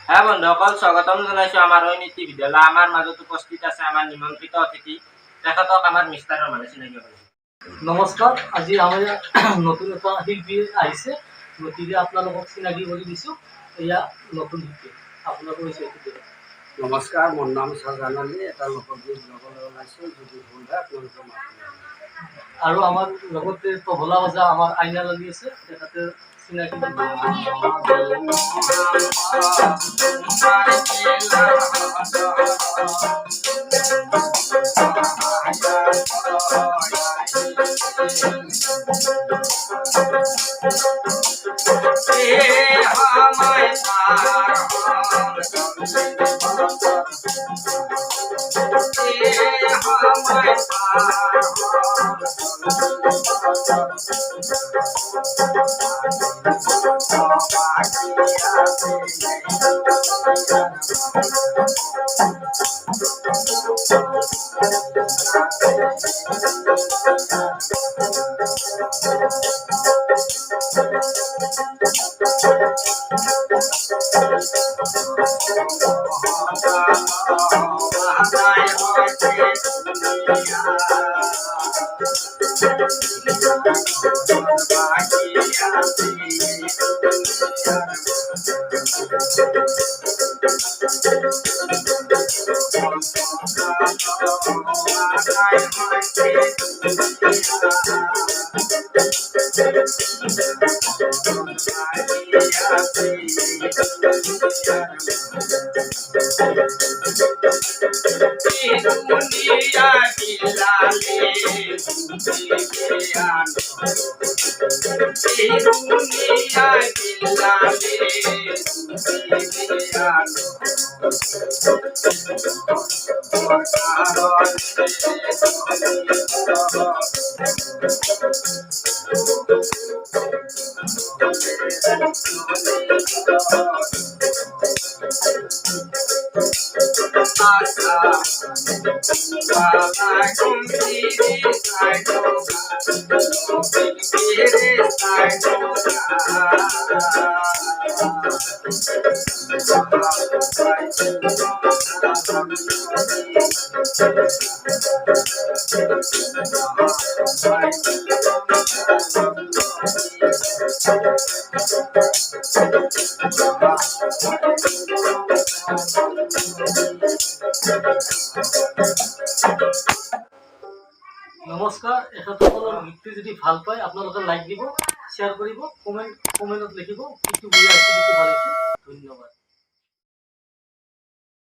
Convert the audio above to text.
হ্যাঁ বন্ধুসকল, স্বাগতম জানাইছো আমাৰ এই নীতি বিদ্যালয়। আমাৰ মাজত উপস্থিত আছে আমাৰ নিমন্ত্ৰিত অতিথি, তেখেতক আমাৰ মিষ্টাৰৰ মানে চিনাকি কৰিছে। নমস্কাৰ, আজি আমাৰ নতুন এটা শিল্পী আহিছে, গতিকে আপোনালোকক চিনাকি কৰি দিছোঁ। এয়া নতুন শিল্পী, আপোনাৰ পৰিচয় দিয়ক। নমস্কাৰ, মোৰ নাম শাহজাহান আলী। এটা লোকগীত গাবলৈ ওলাইছোঁ, যদি ভুল হয় আপোনালোকে মাতি ল'ব। আৰু আমাৰ লগতে তবলা বজা আমাৰ আইনাল আলী আছে, তেখেতে চিনাকি দি নমস্কাৰ, এখেতসকলৰ গীতটো যদি ভাল পায় আপোনালোকে লাইক দিব, শ্বেয়াৰ কৰিব, কমেণ্টত লিখিব, কিটো বেয়া হৈছে, কিটো ভাল হৈছে। ধন্যবাদ।